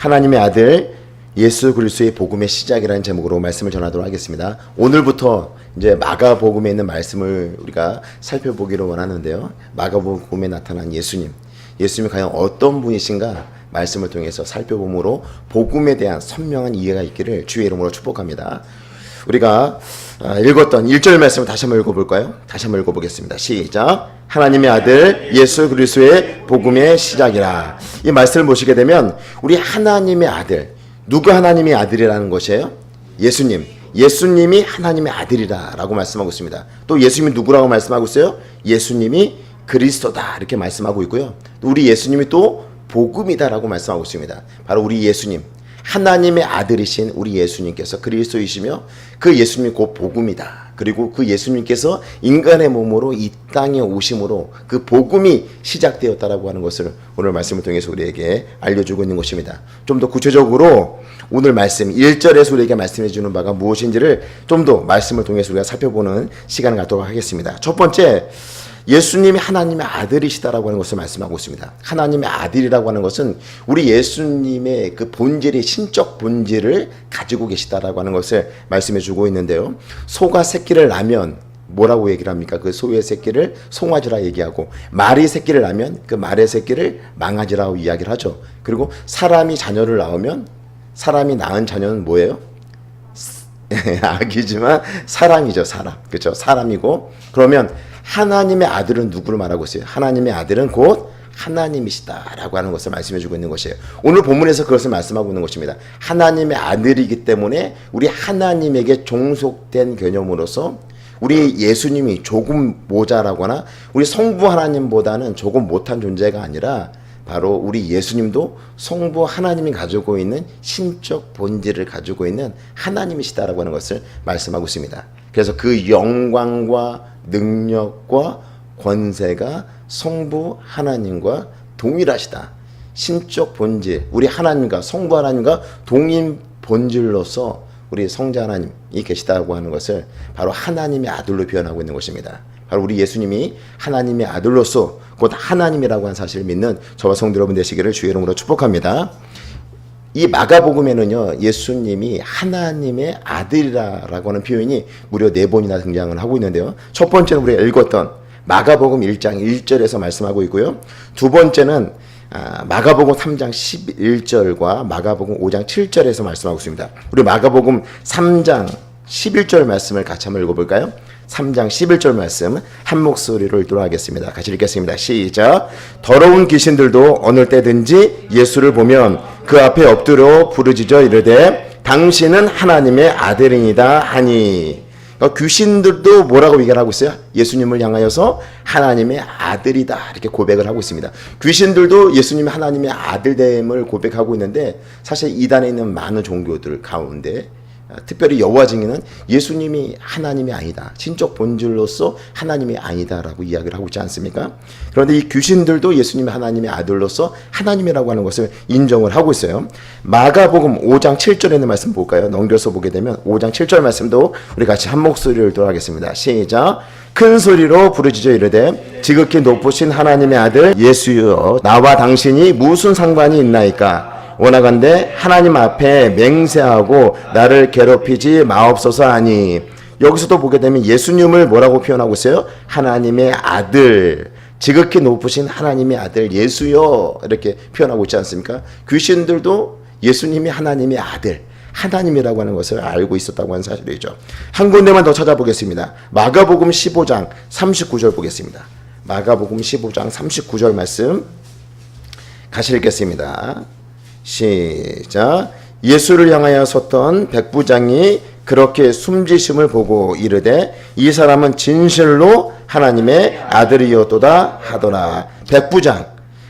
하나님의 아들 예수 그리스도의 복음의 시작이라는 제목으로 말씀을 전하도록 하겠습니다. 오늘부터 이제 마가복음에 있는 말씀을 우리가 살펴보기로 원하는데요. 마가복음에 나타난 예수님이 과연 어떤 분이신가 말씀을 통해서 살펴봄으로 복음에 대한 선명한 이해가 있기를 주의 이름으로 축복합니다. 우리가 읽었던 1절 말씀을 다시 한번 읽어볼까요? 다시 한번 읽어보겠습니다. 시작. 하나님의 아들 예수 그리스도의 복음의 시작이라. 이 말씀을 보시게 되면 우리 하나님의 아들, 누가 하나님의 아들이라는 것이에요? 예수님이 하나님의 아들이라 라고 말씀하고 있습니다. 또 예수님이 누구라고 말씀하고 있어요? 예수님이 그리스도다 이렇게 말씀하고 있고요. 또 우리 예수님이 또 복음이다 라고 말씀하고 있습니다. 바로 우리 예수님, 하나님의 아들이신 우리 예수님께서 그리스도이시며 그 예수님이 곧 복음이다. 그리고 그 예수님께서 인간의 몸으로 이 땅에 오심으로 그 복음이 시작되었다라고 하는 것을 오늘 말씀을 통해서 우리에게 알려주고 있는 것입니다. 좀 더 구체적으로 오늘 말씀 1절에서 우리에게 말씀해 주는 바가 무엇인지를 좀 더 말씀을 통해서 우리가 살펴보는 시간을 갖도록 하겠습니다. 첫 번째, 예수님이 하나님의 아들이시다라고 하는 것을 말씀하고 있습니다. 하나님의 아들이라고 하는 것은 우리 예수님의 그 본질의 신적 본질을 가지고 계시다라고 하는 것을 말씀해 주고 있는데요. 소가 새끼를 낳으면 뭐라고 얘기를 합니까? 그 소의 새끼를 송아지라 얘기하고, 말이 새끼를 낳으면 그 말의 새끼를 망아지라고 이야기를 하죠. 그리고 사람이 자녀를 낳으면 사람이 낳은 자녀는 뭐예요? 아기지만 사람이죠. 그렇죠? 사람이고, 그러면 하나님의 아들은 누구를 말하고 있어요? 하나님의 아들은 곧 하나님이시다라고 하는 것을 말씀해주고 있는 것이에요. 오늘 본문에서 그것을 말씀하고 있는 것입니다. 하나님의 아들이기 때문에 우리 하나님에게 종속된 개념으로서 우리 예수님이 조금 모자라거나 우리 성부 하나님보다는 조금 못한 존재가 아니라 바로 우리 예수님도 성부 하나님이 가지고 있는 신적 본질을 가지고 있는 하나님이시다라고 하는 것을 말씀하고 있습니다. 그래서 그 영광과 능력과 권세가 성부 하나님과 동일하시다. 신적 본질, 우리 하나님과 성부 하나님과 동일 본질로서 우리 성자 하나님이 계시다고 하는 것을 바로 하나님의 아들로 표현하고 있는 것입니다. 바로 우리 예수님이 하나님의 아들로서 곧 하나님이라고 하는 사실을 믿는 저와 성도 여러분 되시기를 주의 이름으로 축복합니다. 이 마가복음에는요, 예수님이 하나님의 아들이라고 하는 표현이 무려 4번이나 등장을 하고 있는데요. 첫 번째는 우리가 읽었던 마가복음 1장 1절에서 말씀하고 있고요. 두 번째는 마가복음 3장 11절과 마가복음 5장 7절에서 말씀하고 있습니다. 우리 마가복음 3장 11절 말씀을 같이 한번 읽어볼까요? 3장 11절 말씀 한 목소리로 읽도록 하겠습니다. 같이 읽겠습니다. 시작. 더러운 귀신들도 어느 때든지 예수를 보면 그 앞에 엎드려 부르짖어 이르되 당신은 하나님의 아들이니다 하니. 그러니까 귀신들도 뭐라고 얘기를 하고 있어요? 예수님을 향하여서 하나님의 아들이다 이렇게 고백을 하고 있습니다. 귀신들도 예수님이 하나님의 아들됨을 고백하고 있는데, 사실 이단에 있는 많은 종교들 가운데 특별히 여호와 증인은 예수님이 하나님이 아니다, 신적 본질로서 하나님이 아니다라고 이야기를 하고 있지 않습니까? 그런데 이 귀신들도 예수님이 하나님의 아들로서 하나님이라고 하는 것을 인정을 하고 있어요. 마가복음 5장 7절에 있는 말씀 볼까요? 넘겨서 보게 되면 5장 7절 말씀도 우리 같이 한 목소리를 읽도록 하겠습니다. 시작. 큰 소리로 부르짖어 이르되 지극히 높으신 하나님의 아들 예수여, 나와 당신이 무슨 상관이 있나이까? 원하건대 하나님 앞에 맹세하고 나를 괴롭히지 마옵소서 하니. 여기서도 보게 되면 예수님을 뭐라고 표현하고 있어요? 하나님의 아들, 지극히 높으신 하나님의 아들 예수여 이렇게 표현하고 있지 않습니까? 귀신들도 예수님이 하나님의 아들, 하나님이라고 하는 것을 알고 있었다고 하는 사실이죠. 한 군데만 더 찾아보겠습니다. 마가복음 15장 39절 보겠습니다. 마가복음 15장 39절 말씀 같이 읽겠습니다. 시작. 예수를 향하여 섰던 백부장이 그렇게 숨지심을 보고 이르되 이 사람은 진실로 하나님의 아들이었도다 하더라. 백부장,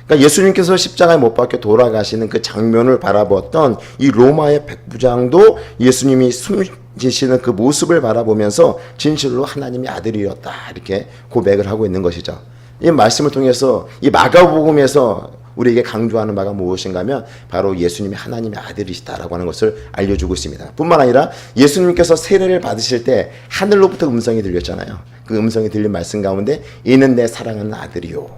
그러니까 예수님께서 십자가에 못 박혀 돌아가시는 그 장면을 바라보았던 이 로마의 백부장도 예수님이 숨지시는 그 모습을 바라보면서 진실로 하나님의 아들이었다 이렇게 고백을 하고 있는 것이죠. 이 말씀을 통해서 이 마가복음에서 우리에게 강조하는 바가 무엇인가 하면 바로 예수님이 하나님의 아들이시다라고 하는 것을 알려주고 있습니다. 뿐만 아니라 예수님께서 세례를 받으실 때 하늘로부터 음성이 들렸잖아요. 그 음성이 들린 말씀 가운데 이는 내 사랑하는 아들이요,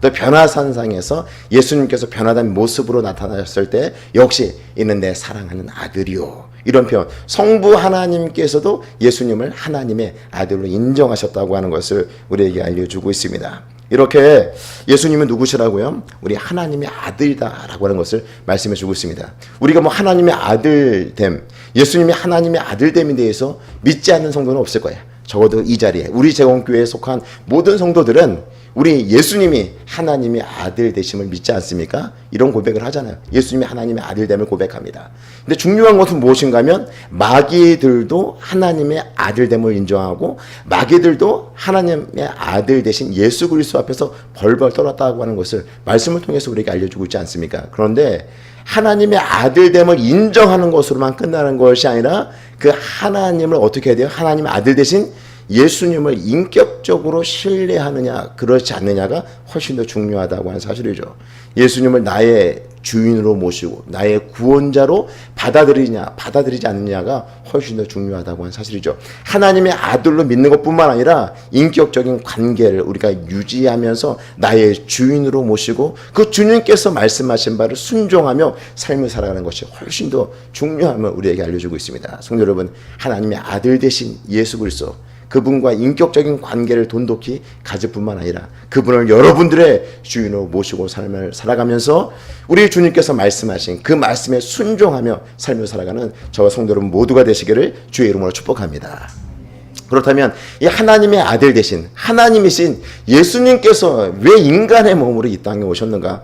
또 변화산상에서 예수님께서 변화된 모습으로 나타나셨을 때 역시 이는 내 사랑하는 아들이요. 이런 표현, 성부 하나님께서도 예수님을 하나님의 아들로 인정하셨다고 하는 것을 우리에게 알려주고 있습니다. 이렇게 예수님은 누구시라고요? 우리 하나님의 아들이다라고 하는 것을 말씀해 주고 있습니다. 우리가 뭐 하나님의 아들됨, 예수님이 하나님의 아들됨에 대해서 믿지 않는 성도는 없을 거예요. 적어도 이 자리에 우리 제공교회에 속한 모든 성도들은 우리 예수님이 하나님의 아들 되심을 믿지 않습니까? 이런 고백을 하잖아요. 예수님이 하나님의 아들됨을 고백합니다. 근데 중요한 것은 무엇인가 하면 마귀들도 하나님의 아들됨을 인정하고 마귀들도 하나님의 아들 되신 예수 그리스도 앞에서 벌벌 떨었다고 하는 것을 말씀을 통해서 우리에게 알려주고 있지 않습니까? 그런데 하나님의 아들됨을 인정하는 것으로만 끝나는 것이 아니라 그 하나님을 어떻게 해야 돼요? 하나님의 아들 되신 예수님을 인격적으로 신뢰하느냐 그렇지 않느냐가 훨씬 더 중요하다고 하는 사실이죠. 예수님을 나의 주인으로 모시고 나의 구원자로 받아들이냐 받아들이지 않느냐가 훨씬 더 중요하다고 하는 사실이죠. 하나님의 아들로 믿는 것뿐만 아니라 인격적인 관계를 우리가 유지하면서 나의 주인으로 모시고 그 주님께서 말씀하신 바를 순종하며 삶을 살아가는 것이 훨씬 더 중요함을 우리에게 알려주고 있습니다. 성도 여러분, 하나님의 아들 되신 예수 그리스도, 그분과 인격적인 관계를 돈독히 가질 뿐만 아니라 그분을 여러분들의 주인으로 모시고 삶을 살아가면서 우리 주님께서 말씀하신 그 말씀에 순종하며 삶을 살아가는 저와 성도 여러분 모두가 되시기를 주의 이름으로 축복합니다. 그렇다면 이 하나님의 아들 되신 하나님이신 예수님께서 왜 인간의 몸으로 이 땅에 오셨는가?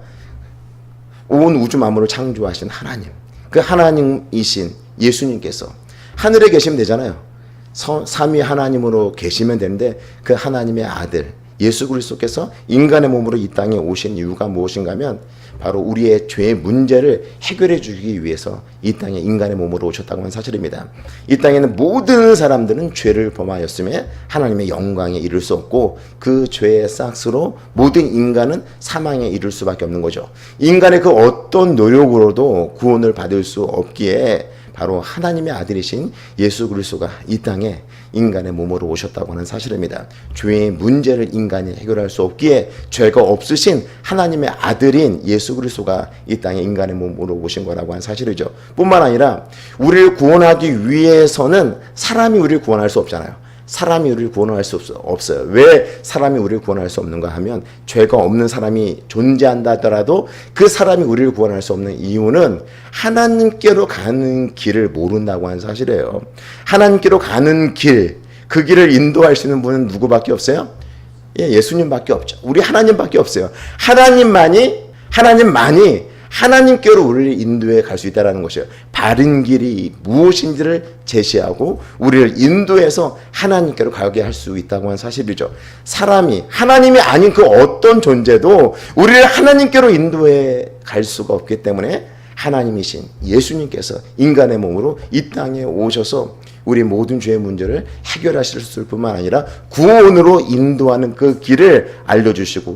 온 우주 만물을 창조하신 하나님, 그 하나님이신 예수님께서 하늘에 계시면 되잖아요. 삼위 하나님으로 계시면 되는데 그 하나님의 아들 예수 그리스도께서 인간의 몸으로 이 땅에 오신 이유가 무엇인가 하면 바로 우리의 죄의 문제를 해결해 주기 위해서 이 땅에 인간의 몸으로 오셨다고 하는 사실입니다. 이 땅에는 모든 사람들은 죄를 범하였음에 하나님의 영광에 이를 수 없고 그 죄의 싹스로 모든 인간은 사망에 이를 수밖에 없는 거죠. 인간의 그 어떤 노력으로도 구원을 받을 수 없기에 바로 하나님의 아들이신 예수 그리스도가 이 땅에 인간의 몸으로 오셨다고 하는 사실입니다. 죄의 문제를 인간이 해결할 수 없기에 죄가 없으신 하나님의 아들인 예수 그리스도가 이 땅에 인간의 몸으로 오신 거라고 하는 사실이죠. 뿐만 아니라 우리를 구원하기 위해서는 사람이 우리를 구원할 수 없잖아요. 사람이 우리를 구원할 수 없어요. 왜 사람이 우리를 구원할 수 없는가 하면 죄가 없는 사람이 존재한다 하더라도 그 사람이 우리를 구원할 수 없는 이유는 하나님께로 가는 길을 모른다고 하는 사실이에요. 하나님께로 가는 길, 그 길을 인도할 수 있는 분은 누구밖에 없어요? 예수님밖에 없죠. 우리 하나님밖에 없어요. 하나님만이 하나님께로 우리를 인도해 갈 수 있다는 것이에요. 바른 길이 무엇인지를 제시하고 우리를 인도해서 하나님께로 가게 할 수 있다고 하는 사실이죠. 사람이 하나님이 아닌 그 어떤 존재도 우리를 하나님께로 인도해 갈 수가 없기 때문에 하나님이신 예수님께서 인간의 몸으로 이 땅에 오셔서 우리 모든 죄의 문제를 해결하실 뿐만 아니라 구원으로 인도하는 그 길을 알려주시고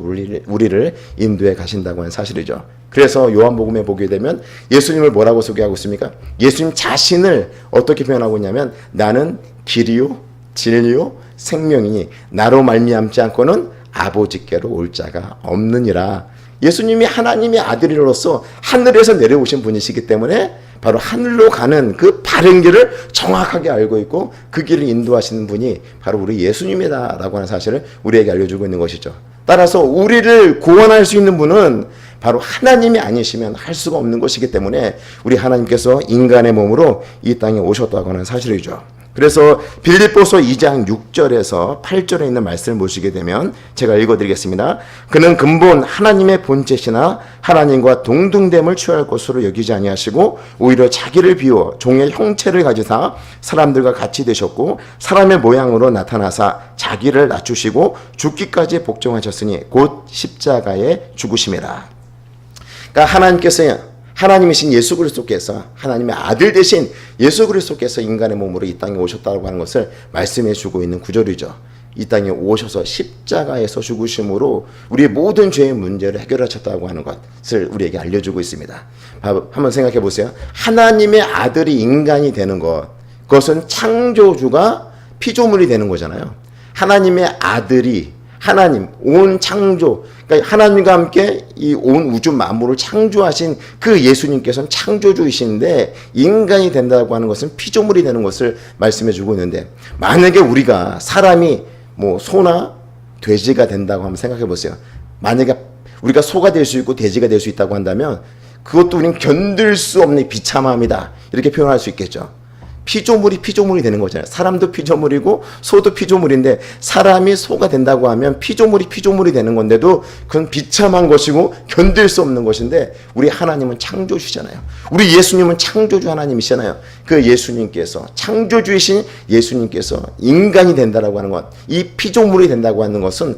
우리를 인도해 가신다고 하는 사실이죠. 그래서 요한복음에 보게 되면 예수님을 뭐라고 소개하고 있습니까? 예수님 자신을 어떻게 표현하고 있냐면 나는 길이요 진리요 생명이니 나로 말미암지 않고는 아버지께로 올 자가 없느니라. 예수님이 하나님의 아들로서 하늘에서 내려오신 분이시기 때문에 바로 하늘로 가는 그 바른 길을 정확하게 알고 있고 그 길을 인도하시는 분이 바로 우리 예수님이다라고 하는 사실을 우리에게 알려주고 있는 것이죠. 따라서 우리를 구원할 수 있는 분은 바로 하나님이 아니시면 할 수가 없는 것이기 때문에 우리 하나님께서 인간의 몸으로 이 땅에 오셨다고 하는 사실이죠. 그래서 빌립보서 2장 6절에서 8절에 있는 말씀을 보시게 되면 제가 읽어드리겠습니다. 그는 근본 하나님의 본체시나 하나님과 동등됨을 취할 것으로 여기지 아니하시고 오히려 자기를 비워 종의 형체를 가지사 사람들과 같이 되셨고 사람의 모양으로 나타나사 자기를 낮추시고 죽기까지 복종하셨으니 곧 십자가에 죽으심이라. 그러니까 하나님이신 예수 그리스도께서 하나님의 아들 되신 예수 그리스도께서 인간의 몸으로 이 땅에 오셨다고 하는 것을 말씀해 주고 있는 구절이죠. 이 땅에 오셔서 십자가에서 죽으심으로 우리의 모든 죄의 문제를 해결하셨다고 하는 것을 우리에게 알려주고 있습니다. 한번 생각해 보세요. 하나님의 아들이 인간이 되는 것, 그것은 창조주가 피조물이 되는 거잖아요. 하나님의 아들이 하나님, 온 창조, 그러니까 하나님과 함께 이 온 우주 만물을 창조하신 그 예수님께서는 창조주이신데 인간이 된다고 하는 것은 피조물이 되는 것을 말씀해 주고 있는데, 만약에 우리가 사람이 뭐 소나 돼지가 된다고 한번 생각해 보세요. 만약에 우리가 소가 될 수 있고 돼지가 될 수 있다고 한다면 그것도 우리는 견딜 수 없는 비참함이다, 이렇게 표현할 수 있겠죠. 피조물이 되는 거잖아요. 사람도 피조물이고 소도 피조물인데, 사람이 소가 된다고 하면 피조물이 되는 건데도 그건 비참한 것이고 견딜 수 없는 것인데, 우리 하나님은 창조주잖아요. 우리 예수님은 창조주 하나님이시잖아요. 그 예수님께서, 창조주이신 예수님께서 인간이 된다라고 하는 것, 이 피조물이 된다고 하는 것은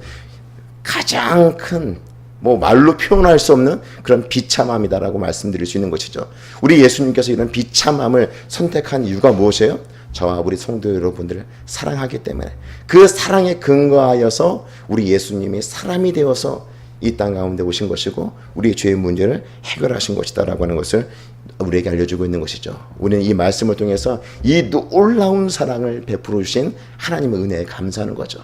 가장 큰, 뭐 말로 표현할 수 없는 그런 비참함이다라고 말씀드릴 수 있는 것이죠. 우리 예수님께서 이런 비참함을 선택한 이유가 무엇이에요? 저와 우리 성도 여러분들을 사랑하기 때문에, 그 사랑에 근거하여서 우리 예수님이 사람이 되어서 이 땅 가운데 오신 것이고 우리의 죄의 문제를 해결하신 것이다라고 하는 것을 우리에게 알려주고 있는 것이죠. 우리는 이 말씀을 통해서 이 놀라운 사랑을 베풀어 주신 하나님의 은혜에 감사하는 거죠.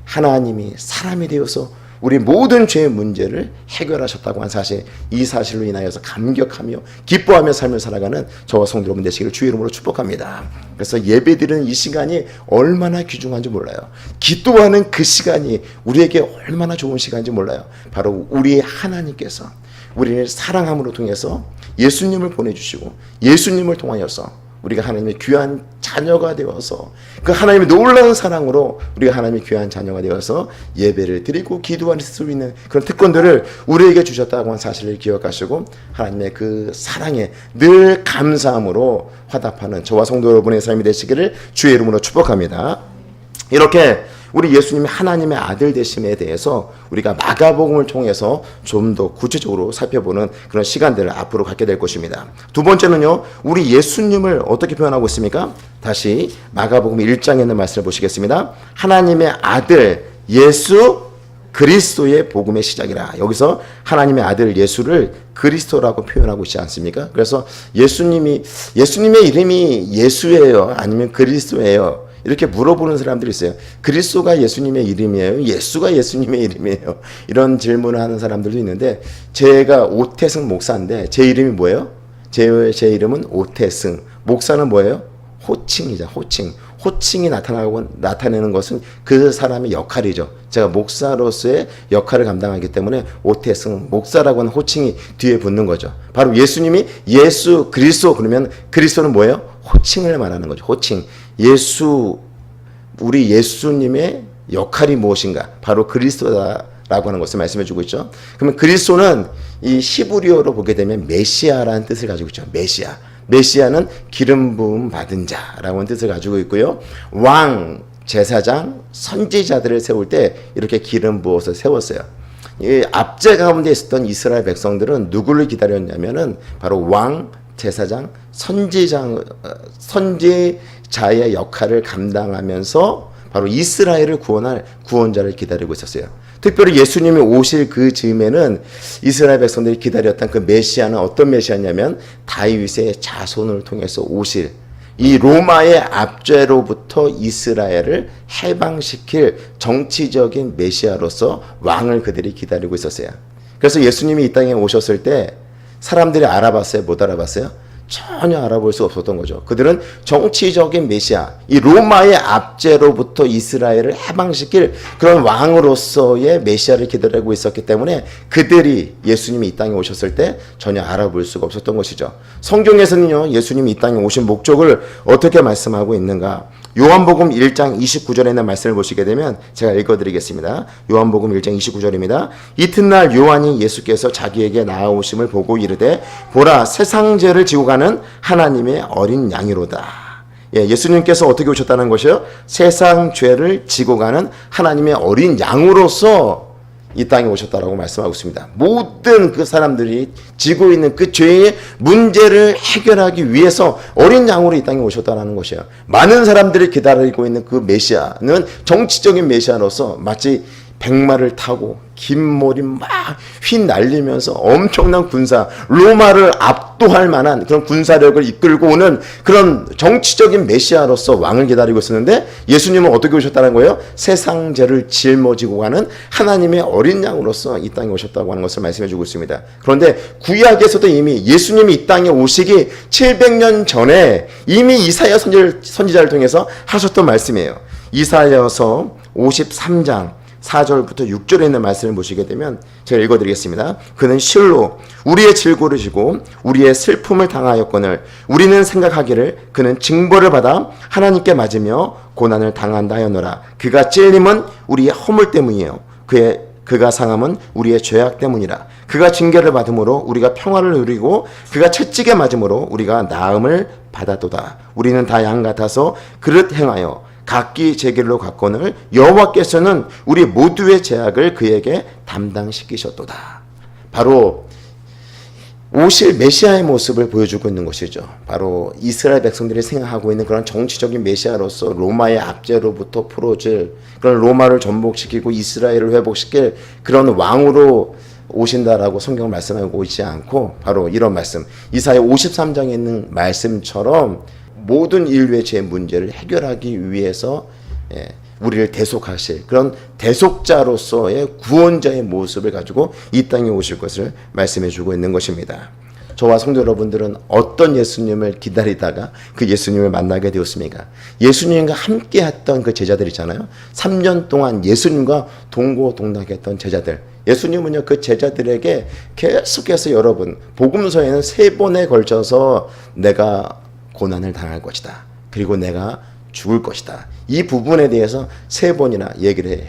하나님이 사람이 되어서 우리 모든 죄의 문제를 해결하셨다고 한 사실, 이 사실로 인하여서 감격하며 기뻐하며 삶을 살아가는 저와 성도 여러분 되시기를 주의 이름으로 축복합니다. 그래서 예배드리는 이 시간이 얼마나 귀중한지 몰라요. 기도하는 그 시간이 우리에게 얼마나 좋은 시간인지 몰라요. 바로 우리 하나님께서 우리를 사랑함으로 통해서 예수님을 보내주시고, 예수님을 통하여서 우리가 하나님의 귀한 자녀가 되어서, 그 하나님의 놀라운 사랑으로 우리가 하나님의 귀한 자녀가 되어서 예배를 드리고 기도할 수 있는 그런 특권들을 우리에게 주셨다고 하는 사실을 기억하시고, 하나님의 그 사랑에 늘 감사함으로 화답하는 저와 성도 여러분의 삶이 되시기를 주의 이름으로 축복합니다. 이렇게 우리 예수님이 하나님의 아들 되심에 대해서 우리가 마가복음을 통해서 좀 더 구체적으로 살펴보는 그런 시간들을 앞으로 갖게 될 것입니다. 두 번째는요, 우리 예수님을 어떻게 표현하고 있습니까? 다시 마가복음 1장에 있는 말씀을 보시겠습니다. 하나님의 아들 예수 그리스도의 복음의 시작이라. 여기서 하나님의 아들 예수를 그리스도라고 표현하고 있지 않습니까? 그래서 예수님의 이름이 예수예요, 아니면 그리스도예요? 이렇게 물어보는 사람들이 있어요. 그리스도가 예수님의 이름이에요? 예수가 예수님의 이름이에요? 이런 질문을 하는 사람들도 있는데, 제가 오태승 목사인데 제 이름이 뭐예요? 제 이름은 오태승. 목사는 뭐예요? 호칭이죠. 호칭이 나타내는 것은 그 사람의 역할이죠. 제가 목사로서의 역할을 감당하기 때문에 오태승 목사라고 하는 호칭이 뒤에 붙는 거죠. 바로 예수님이 예수 그리스도, 그러면 그리스도는 뭐예요? 호칭을 말하는 거죠. 호칭. 우리 예수님의 역할이 무엇인가? 바로 그리스도다라고 하는 것을 말씀해 주고 있죠. 그러면 그리스도는 이 히브리어로 보게 되면 메시아라는 뜻을 가지고 있죠. 메시아는 기름 부음 받은 자라고 하는 뜻을 가지고 있고요. 왕, 제사장, 선지자들을 세울 때 이렇게 기름 부어서 세웠어요. 이 압제 가운데 있었던 이스라엘 백성들은 누구를 기다렸냐면은 바로 왕, 제사장, 선지자의 역할을 감당하면서 바로 이스라엘을 구원할 구원자를 기다리고 있었어요. 특별히 예수님이 오실 그 즈음에는 이스라엘 백성들이 기다렸던 그 메시아는 어떤 메시아냐면 다윗의 자손을 통해서 오실, 이 로마의 압제로부터 이스라엘을 해방시킬 정치적인 메시아로서 왕을 그들이 기다리고 있었어요. 그래서 예수님이 이 땅에 오셨을 때 사람들이 알아봤어요? 못 알아봤어요? 전혀 알아볼 수 없었던 거죠. 그들은 정치적인 메시아, 이 로마의 압제로부터 이스라엘을 해방시킬 그런 왕으로서의 메시아를 기다리고 있었기 때문에 그들이 예수님이 이 땅에 오셨을 때 전혀 알아볼 수가 없었던 것이죠. 성경에서는요, 예수님이 이 땅에 오신 목적을 어떻게 말씀하고 있는가? 요한복음 1장 29절에 있는 말씀을 보시게 되면 제가 읽어드리겠습니다. 요한복음 1장 29절입니다. 이튿날 요한이 예수께서 자기에게 나아오심을 보고 이르되 보라, 세상 죄를 지고 가는 하나님의 어린 양이로다. 예수님께서 어떻게 오셨다는 것이요? 세상 죄를 지고 가는 하나님의 어린 양으로서 이 땅에 오셨다라고 말씀하고 있습니다. 모든 그 사람들이 지고 있는 그 죄의 문제를 해결하기 위해서 어린 양으로 이 땅에 오셨다는 것이에요. 많은 사람들이 기다리고 있는 그 메시아는 정치적인 메시아로서 마치 백마를 타고 긴 머리 막 휘날리면서 엄청난 군사, 로마를 압도할 만한 그런 군사력을 이끌고 오는 그런 정치적인 메시아로서 왕을 기다리고 있었는데, 예수님은 어떻게 오셨다는 거예요? 세상 죄를 짊어지고 가는 하나님의 어린 양으로서 이 땅에 오셨다고 하는 것을 말씀해 주고 있습니다. 그런데 구약에서도 이미 예수님이 이 땅에 오시기 700년 전에 이미 이사야 선지자를 통해서 하셨던 말씀이에요. 이사야서 53장 4절부터 6절에 있는 말씀을 보시게 되면 제가 읽어드리겠습니다. 그는 실로 우리의 질고를 지고 우리의 슬픔을 당하였거늘 우리는 생각하기를 그는 징벌을 받아 하나님께 맞으며 고난을 당한다 하였노라. 그가 찔림은 우리의 허물 때문이에요. 그가 상함은 우리의 죄악 때문이라. 그가 징계를 받음으로 우리가 평화를 누리고 그가 채찍에 맞음으로 우리가 나음을 받았도다. 우리는 다 양 같아서 그릇 행하여 각기 제 길로 갔거늘 여호와께서는 우리 모두의 죄악을 그에게 담당시키셨도다. 바로 오실 메시아의 모습을 보여주고 있는 것이죠. 바로 이스라엘 백성들이 생각하고 있는 그런 정치적인 메시아로서 로마의 압제로부터 풀어질, 그런 로마를 전복시키고 이스라엘을 회복시킬 그런 왕으로 오신다라고 성경을 말씀하고 있지 않고, 바로 이런 말씀, 이사야 53장에 있는 말씀처럼 모든 인류의 죄 문제를 해결하기 위해서 우리를 대속하실 그런 대속자로서의 구원자의 모습을 가지고 이 땅에 오실 것을 말씀해 주고 있는 것입니다. 저와 성도 여러분들은 어떤 예수님을 기다리다가 그 예수님을 만나게 되었습니까? 예수님과 함께 했던 그 제자들 있잖아요. 3년 동안 예수님과 동고동락했던 제자들. 예수님은요, 그 제자들에게 계속해서 여러분, 복음서에는 3번에 걸쳐서 내가 고난을 당할 것이다, 그리고 내가 죽을 것이다, 이 부분에 대해서 3번이나 얘기를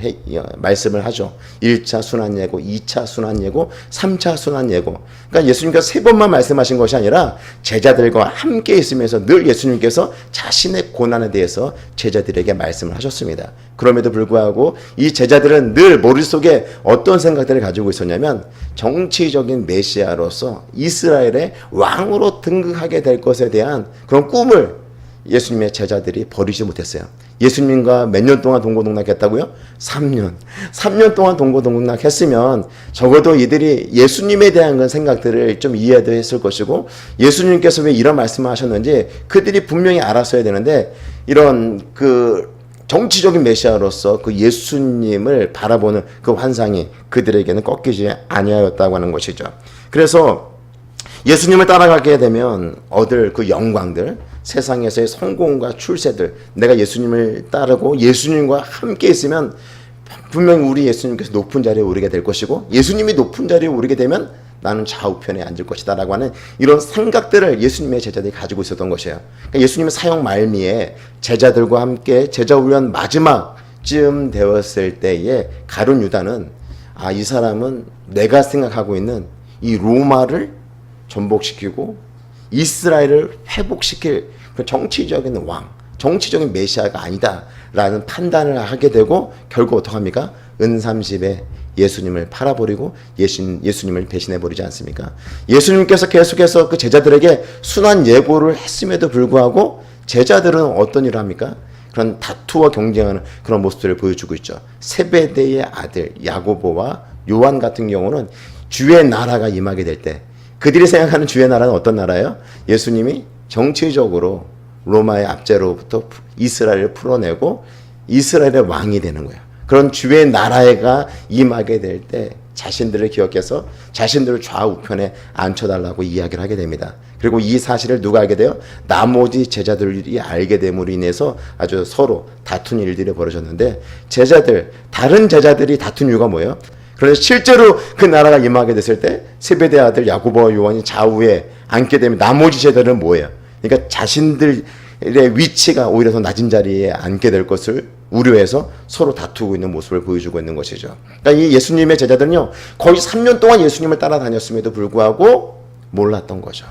말씀을 하죠. 1차 순환예고, 2차 순환예고, 3차 순환예고. 그러니까 예수님께서 3번만 말씀하신 것이 아니라 제자들과 함께 있으면서 늘 예수님께서 자신의 고난에 대해서 제자들에게 말씀을 하셨습니다. 그럼에도 불구하고 이 제자들은 늘 머릿속에 어떤 생각들을 가지고 있었냐면, 정치적인 메시아로서 이스라엘의 왕으로 등극하게 될 것에 대한 그런 꿈을 예수님의 제자들이 버리지 못했어요. 예수님과 몇 년 동안 동고동락했다고요? 3년. 3년 동안 동고동락했으면 적어도 이들이 예수님에 대한 생각들을 좀 이해도 했을 것이고, 예수님께서 왜 이런 말씀을 하셨는지 그들이 분명히 알았어야 되는데, 이런 그 정치적인 메시아로서 그 예수님을 바라보는 그 환상이 그들에게는 꺾이지 아니하였다고 하는 것이죠. 그래서 예수님을 따라가게 되면 얻을 그 영광들, 세상에서의 성공과 출세들, 내가 예수님을 따르고 예수님과 함께 있으면 분명히 우리 예수님께서 높은 자리에 오르게 될 것이고, 예수님이 높은 자리에 오르게 되면 나는 좌우편에 앉을 것이다 라고 하는 이런 생각들을 예수님의 제자들이 가지고 있었던 것이에요. 그러니까 예수님의 사역 말미에 제자들과 함께 제자훈련 마지막쯤 되었을 때에 가룟 유다는, 아, 이 사람은 내가 생각하고 있는 이 로마를 전복시키고 이스라엘을 회복시킬 그 정치적인 왕, 정치적인 메시아가 아니다라는 판단을 하게 되고, 결국 어떻게 합니까? 은삼십에 예수님을 팔아버리고 예수님을 배신해버리지 않습니까? 예수님께서 계속해서 그 제자들에게 순환 예고를 했음에도 불구하고 제자들은 어떤 일을 합니까? 그런 다투와 경쟁하는 그런 모습들을 보여주고 있죠. 세베대의 아들 야고보와 요한 같은 경우는 주의 나라가 임하게 될 때, 그들이 생각하는 주의 나라는 어떤 나라예요? 예수님이 정치적으로 로마의 압제로부터 이스라엘을 풀어내고 이스라엘의 왕이 되는 거예요. 그런 주의 나라가 임하게 될 때 자신들을 기억해서 자신들을 좌우편에 앉혀달라고 이야기를 하게 됩니다. 그리고 이 사실을 누가 알게 돼요? 나머지 제자들이 알게 됨으로 인해서 아주 서로 다툰 일들이 벌어졌는데, 다른 제자들이 다툰 이유가 뭐예요? 그래서 실제로 그 나라가 임하게 됐을 때 세베대 아들 야고보와 요한이 좌우에 앉게 되면 나머지 제자들은 뭐예요? 그러니까 자신들의 위치가 오히려 더 낮은 자리에 앉게 될 것을 우려해서 서로 다투고 있는 모습을 보여주고 있는 것이죠. 그러니까 이 예수님의 제자들은요, 거의 3년 동안 예수님을 따라다녔음에도 불구하고 몰랐던 거죠.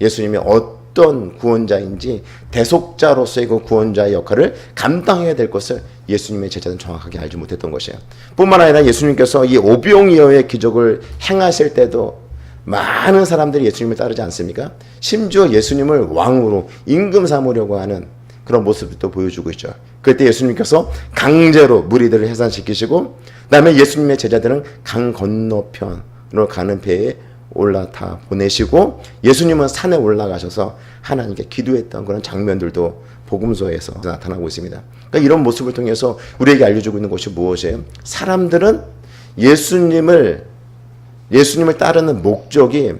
예수님이 어떤 구원자인지, 대속자로서의 그 구원자의 역할을 감당해야 될 것을 예수님의 제자는 정확하게 알지 못했던 것이에요. 뿐만 아니라 예수님께서 이 오병이어의 기적을 행하실 때도 많은 사람들이 예수님을 따르지 않습니까? 심지어 예수님을 왕으로 임금 삼으려고 하는 그런 모습을 또 보여주고 있죠. 그때 예수님께서 강제로 무리들을 해산시키시고 그다음에 예수님의 제자들은 강 건너편으로 가는 배에 올라타 보내시고 예수님은 산에 올라가셔서 하나님께 기도했던 그런 장면들도 복음서에서 나타나고 있습니다. 그러니까 이런 모습을 통해서 우리에게 알려주고 있는 것이 무엇이에요? 사람들은 예수님을 따르는 목적이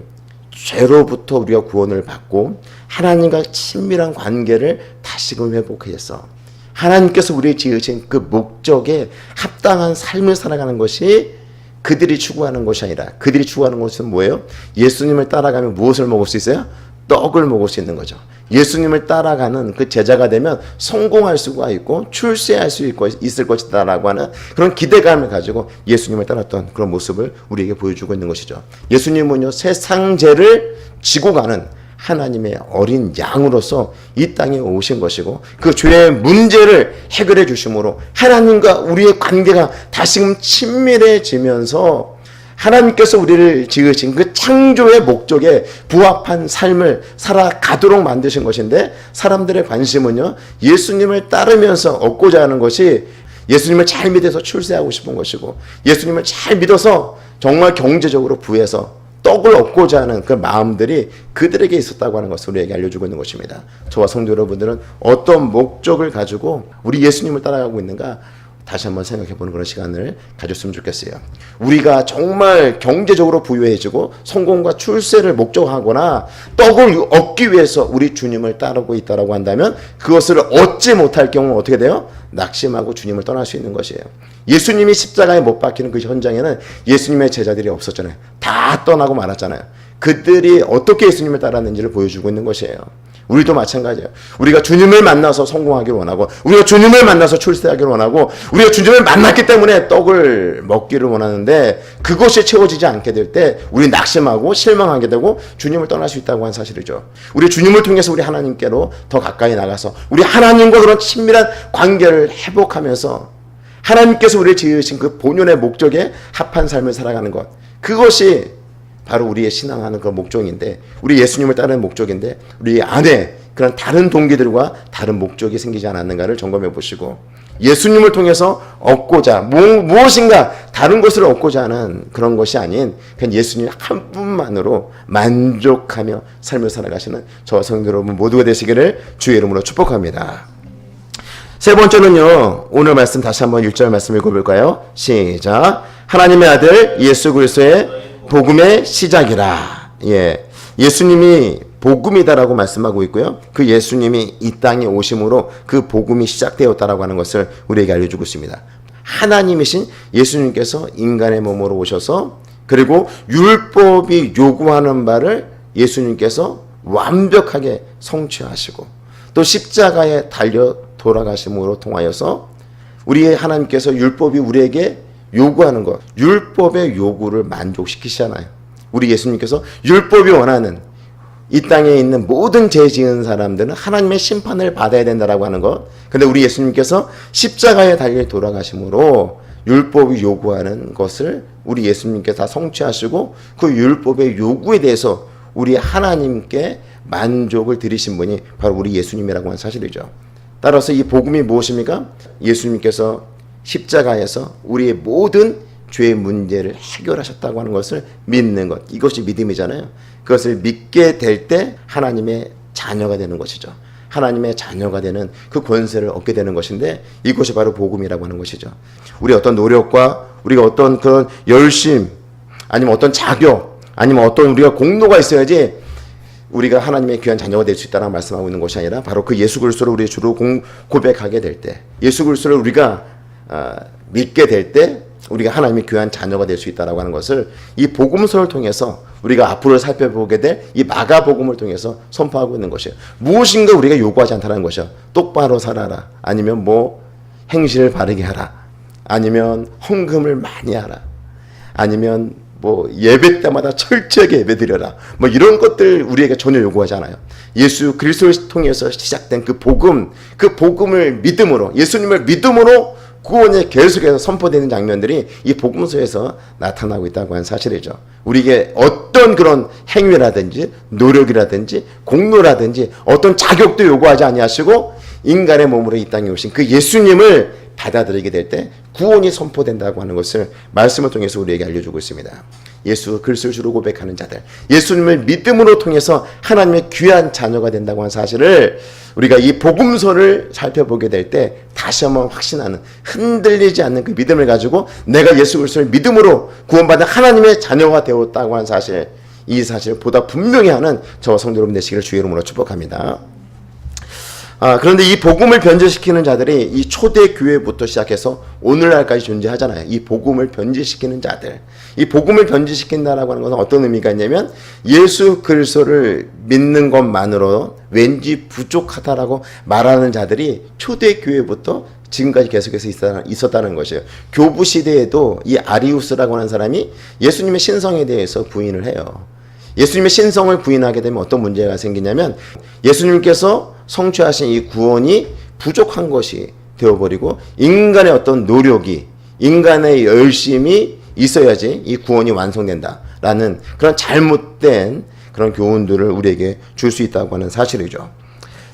죄로부터 우리가 구원을 받고 하나님과 친밀한 관계를 다시금 회복해서 하나님께서 우리의 지으신 그 목적에 합당한 삶을 살아가는 것이 그들이 추구하는 것이 아니라 그들이 추구하는 것은 뭐예요? 예수님을 따라가면 무엇을 먹을 수 있어요? 떡을 먹을 수 있는 거죠. 예수님을 따라가는 그 제자가 되면 성공할 수가 있고 출세할 수 있을 것이다라고 하는 그런 기대감을 가지고 예수님을 따랐던 그런 모습을 우리에게 보여주고 있는 것이죠. 예수님은요, 세상 죄를 지고 가는 하나님의 어린 양으로서 이 땅에 오신 것이고 그 죄의 문제를 해결해 주심으로 하나님과 우리의 관계가 다시금 친밀해지면서 하나님께서 우리를 지으신 그 창조의 목적에 부합한 삶을 살아가도록 만드신 것인데 사람들의 관심은요, 예수님을 따르면서 얻고자 하는 것이 예수님을 잘 믿어서 출세하고 싶은 것이고 예수님을 잘 믿어서 정말 경제적으로 부해서 떡을 얻고자 하는 그 마음들이 그들에게 있었다고 하는 것을 우리에게 알려주고 있는 것입니다. 저와 성도 여러분들은 어떤 목적을 가지고 우리 예수님을 따라가고 있는가 다시 한번 생각해보는 그런 시간을 가졌으면 좋겠어요. 우리가 정말 경제적으로 부유해지고 성공과 출세를 목적하거나 떡을 얻기 위해서 우리 주님을 따르고 있다고 한다면 그것을 얻지 못할 경우 어떻게 돼요? 낙심하고 주님을 떠날 수 있는 것이에요. 예수님이 십자가에 못 박히는 그 현장에는 예수님의 제자들이 없었잖아요. 다 떠나고 말았잖아요. 그들이 어떻게 예수님을 따랐는지를 보여주고 있는 것이에요. 우리도 마찬가지예요. 우리가 주님을 만나서 성공하기를 원하고 우리가 주님을 만나서 출세하기를 원하고 우리가 주님을 만났기 때문에 떡을 먹기를 원하는데 그것이 채워지지 않게 될 때 우리 낙심하고 실망하게 되고 주님을 떠날 수 있다고 하는 사실이죠. 우리 주님을 통해서 우리 하나님께로 더 가까이 나가서 우리 하나님과 그런 친밀한 관계를 회복하면서 하나님께서 우리를 지으신 그 본연의 목적에 합한 삶을 살아가는 것, 그것이 바로 우리의 신앙하는 그 목적인데 우리 예수님을 따르는 목적인데 우리 안에 그런 다른 동기들과 다른 목적이 생기지 않았는가를 점검해 보시고 예수님을 통해서 얻고자 무엇인가 다른 것을 얻고자 하는 그런 것이 아닌 그냥 예수님 한 분만으로 만족하며 삶을 살아가시는 저와 성도 여러분 모두가 되시기를 주의 이름으로 축복합니다. 세 번째는요, 오늘 말씀 다시 한번 1절 말씀 읽어볼까요? 시작. 하나님의 아들 예수 그리스도의 복음의 시작이라. 예수님이 복음이다라고 말씀하고 있고요. 그 예수님이 이 땅에 오심으로 그 복음이 시작되었다라고 하는 것을 우리에게 알려주고 있습니다. 하나님이신 예수님께서 인간의 몸으로 오셔서 그리고 율법이 요구하는 바를 예수님께서 완벽하게 성취하시고 또 십자가에 달려 돌아가심으로 통하여서 우리의 하나님께서 율법이 우리에게 요구하는 것, 율법의 요구를 만족시키시잖아요. 우리 예수님께서 율법이 원하는 이 땅에 있는 모든 죄 지은 사람들은 하나님의 심판을 받아야 된다라고 하는 것. 근데 우리 예수님께서 십자가에 달려 돌아가심으로 율법이 요구하는 것을 우리 예수님께서 다 성취하시고 그 율법의 요구에 대해서 우리 하나님께 만족을 드리신 분이 바로 우리 예수님이라고 하는 사실이죠. 따라서 이 복음이 무엇입니까? 예수님께서 십자가에서 우리의 모든 죄의 문제를 해결하셨다고 하는 것을 믿는 것. 이것이 믿음이잖아요. 그것을 믿게 될 때 하나님의 자녀가 되는 것이죠. 하나님의 자녀가 되는 그 권세를 얻게 되는 것인데 이것이 바로 복음이라고 하는 것이죠. 우리 어떤 노력과 우리가 어떤 그런 열심 아니면 어떤 자격 아니면 어떤 우리가 공로가 있어야지 우리가 하나님의 귀한 자녀가 될 수 있다라고 말씀하고 있는 것이 아니라 바로 그 예수 그리스도를 우리 주로 고백하게 될 때 예수 그리스도를 우리가 믿게 될 때 우리가 하나님의 귀한 자녀가 될 수 있다라고 하는 것을 이 복음서를 통해서 우리가 앞으로 살펴보게 될 이 마가복음을 통해서 선포하고 있는 것이에요. 무엇인가 우리가 요구하지 않다는 것이요. 똑바로 살아라. 아니면 뭐 행실을 바르게 하라. 아니면 헌금을 많이 하라. 아니면 뭐 예배 때마다 철저하게 예배드려라. 뭐 이런 것들 우리에게 전혀 요구하지 않아요. 예수 그리스도를 통해서 시작된 그 복음, 그 복음을 믿음으로 예수님을 믿음으로 구원에 계속해서 선포되는 장면들이 이 복음서에서 나타나고 있다고 하는 사실이죠. 우리에게 어떤 그런 행위라든지 노력이라든지 공로라든지 어떤 자격도 요구하지 아니하시고 인간의 몸으로 이 땅에 오신 그 예수님을 받아들이게 될 때 구원이 선포된다고 하는 것을 말씀을 통해서 우리에게 알려주고 있습니다. 예수 그리스도를 주로 고백하는 자들, 예수님을 믿음으로 통해서 하나님의 귀한 자녀가 된다고 하는 사실을 우리가 이 복음서를 살펴보게 될 때 다시 한번 확신하는, 흔들리지 않는 그 믿음을 가지고 내가 예수 그리스도를 믿음으로 구원받은 하나님의 자녀가 되었다고 하는 사실, 이 사실을 보다 분명히 하는 저와 성도 여러분 되시기를 주의 이름으로 축복합니다. 그런데 이 복음을 변제시키는 자들이 이 초대교회부터 시작해서 오늘날까지 존재하잖아요. 이 복음을 변제시키는 자들. 이 복음을 변제시킨다라고 하는 것은 어떤 의미가 있냐면 예수 그리스도를 믿는 것만으로 왠지 부족하다라고 말하는 자들이 초대교회부터 지금까지 계속해서 있었다는 것이에요. 교부 시대에도 이 아리우스라고 하는 사람이 예수님의 신성에 대해서 부인을 해요. 예수님의 신성을 부인하게 되면 어떤 문제가 생기냐면 예수님께서 성취하신 이 구원이 부족한 것이 되어버리고 인간의 어떤 노력이, 인간의 열심이 있어야지 이 구원이 완성된다라는 그런 잘못된 그런 교훈들을 우리에게 줄 수 있다고 하는 사실이죠.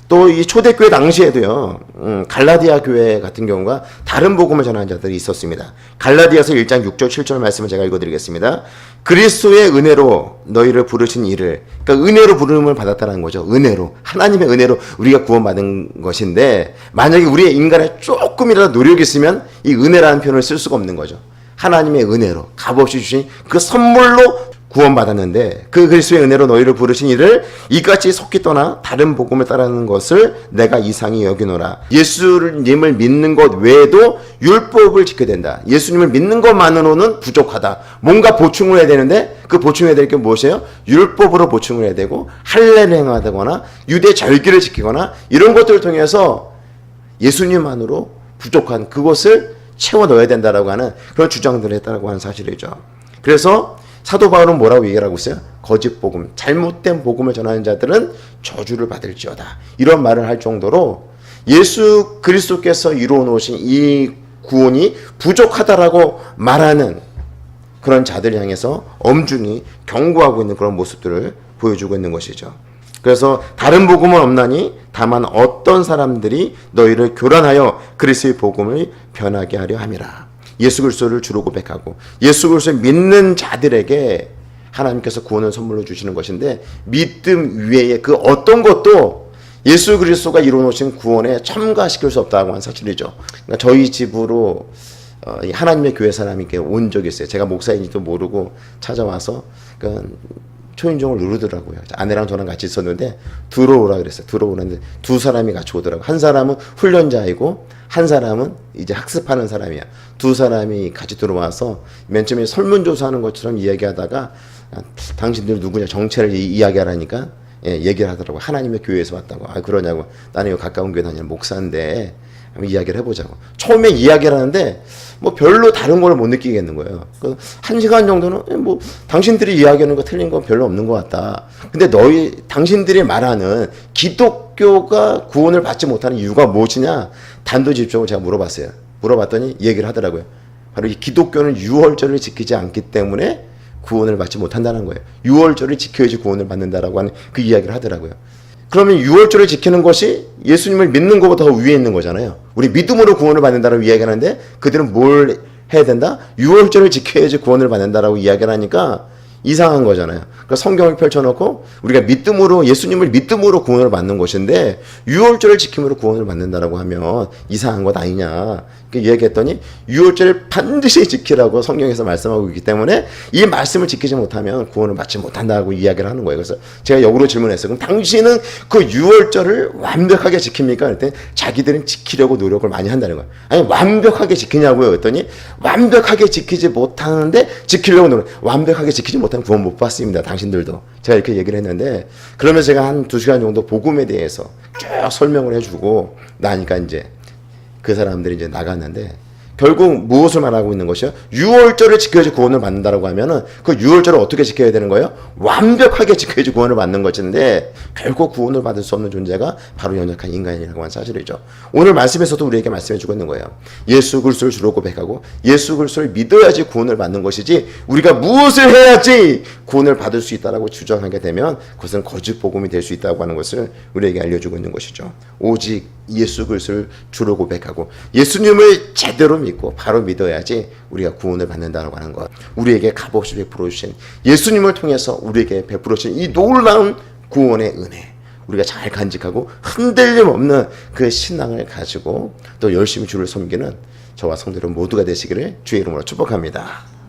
또 이 초대교회 당시에도요, 갈라디아 교회 같은 경우가 다른 복음을 전하는 자들이 있었습니다. 갈라디아서 1장 6절 7절 말씀을 제가 읽어드리겠습니다. 그리스도의 은혜로 너희를 부르신 이를, 그러니까 은혜로 부름을 받았다는 거죠. 은혜로, 하나님의 은혜로 우리가 구원받은 것인데, 만약에 우리의 인간에 조금이라도 노력이 있으면 이 은혜라는 표현을 쓸 수가 없는 거죠. 하나님의 은혜로 값없이 주신 그 선물로 구원받았는데 그 그리스도의 은혜로 너희를 부르신 이를 이같이 속히 떠나 다른 복음을 따르는 것을 내가 이상히 여기노라. 예수님을 믿는 것 외에도 율법을 지켜야 된다. 예수님을 믿는 것만으로는 부족하다. 뭔가 보충을 해야 되는데 그 보충해야 될 게 무엇이에요? 율법으로 보충을 해야 되고 할례를 행하거나 유대 절기를 지키거나 이런 것들을 통해서 예수님만으로 부족한 그것을 채워 넣어야 된다라고 하는 그런 주장들을 했다고 하는 사실이죠. 그래서 사도 바울은 뭐라고 얘기를 하고 있어요? 거짓 복음, 잘못된 복음을 전하는 자들은 저주를 받을지어다. 이런 말을 할 정도로 예수 그리스도께서 이루어 놓으신 이 구원이 부족하다라고 말하는 그런 자들 향해서 엄중히 경고하고 있는 그런 모습들을 보여주고 있는 것이죠. 그래서 다른 복음은 없나니 다만 어떤 사람들이 너희를 교란하여 그리스도의 복음을 변하게 하려 함이라. 예수 그리스도를 주로 고백하고 예수 그리스도를 믿는 자들에게 하나님께서 구원을 선물로 주시는 것인데 믿음 외에 그 어떤 것도 예수 그리스도가 이루어놓으신 구원에 첨가시킬 수 없다고 하는 사실이죠. 그러니까 저희 집으로 하나님의 교회 사람이 온 적이 있어요. 제가 목사인지도 모르고 찾아와서 초인종을 누르더라고요. 아내랑 저랑 같이 있었는데 들어오라 그랬어요. 들어오는데 두 사람이 같이 오더라고요. 한 사람은 훈련자이고 한 사람은 이제 학습하는 사람이야. 두 사람이 같이 들어와서 맨 처음에 설문조사하는 것처럼 이야기하다가 당신들 누구냐 정체를 이야기하라니까 얘기를 하더라고요. 하나님의 교회에서 왔다고. 그러냐고. 나는 여기 가까운 교회 다니는 목사인데 한번 이야기를 해보자고. 처음에 이야기를 하는데 뭐 별로 다른 걸 못 느끼겠는 거예요. 한 시간 정도는 뭐 당신들이 이야기하는 거 틀린 건 별로 없는 것 같다. 근데 당신들이 말하는 기독교가 구원을 받지 못하는 이유가 무엇이냐? 단도직입적으로 제가 물어봤어요. 물어봤더니 얘기를 하더라고요. 바로 이 기독교는 유월절을 지키지 않기 때문에 구원을 받지 못한다는 거예요. 유월절을 지켜야지 구원을 받는다라고 하는 그 이야기를 하더라고요. 그러면 유월절을 지키는 것이 예수님을 믿는 것보다 더 위에 있는 거잖아요. 우리 믿음으로 구원을 받는다라고 이야기하는데 그들은 뭘 해야 된다? 유월절을 지켜야지 구원을 받는다라고 이야기를 하니까 이상한 거잖아요. 그러니까 성경을 펼쳐놓고 우리가 믿음으로 예수님을 믿음으로 구원을 받는 것인데 유월절을 지킴으로 구원을 받는다라고 하면 이상한 것 아니냐. 이야기했더니 유월절을 반드시 지키라고 성경에서 말씀하고 있기 때문에 이 말씀을 지키지 못하면 구원을 받지 못한다고 이야기를 하는 거예요. 그래서 제가 역으로 질문했어요. 그럼 당신은 그 유월절을 완벽하게 지킵니까? 그랬더니 자기들은 지키려고 노력을 많이 한다는 거예요. 아니 완벽하게 지키냐고요? 그랬더니 완벽하게 지키지 못하는데 지키려고 노력. 완벽하게 지키지 못하면 구원 못 받습니다. 당신들도. 제가 이렇게 얘기를 했는데 그러면 제가 한 2시간 정도 복음에 대해서 쭉 설명을 해주고 나니까 이제 그 사람들이 이제 나갔는데 결국 무엇을 말하고 있는 것이요? 유월절을 지켜야지 구원을 받는다라고 하면은 그 유월절을 어떻게 지켜야 되는 거예요? 완벽하게 지켜야지 구원을 받는 것인데 결국 구원을 받을 수 없는 존재가 바로 연약한 인간이라고 하는 사실이죠. 오늘 말씀에서도 우리에게 말씀해 주고 있는 거예요. 예수 그리스도를 주로 고백하고 예수 그리스도를 믿어야지 구원을 받는 것이지 우리가 무엇을 해야지 구원을 받을 수 있다라고 주장하게 되면 그것은 거짓 복음이 될 수 있다고 하는 것을 우리에게 알려주고 있는 것이죠. 오직 예수 그리스도를 주로 고백하고 예수님을 제대로 믿고 바로 믿어야지 우리가 구원을 받는다고 하는 것. 우리에게 값없이 베풀어 주신 예수님을 통해서 우리에게 베풀어 주신 이 놀라운 구원의 은혜. 우리가 잘 간직하고 흔들림 없는 그 신앙을 가지고 또 열심히 주를 섬기는 저와 성도들 모두가 되시기를 주의 이름으로 축복합니다.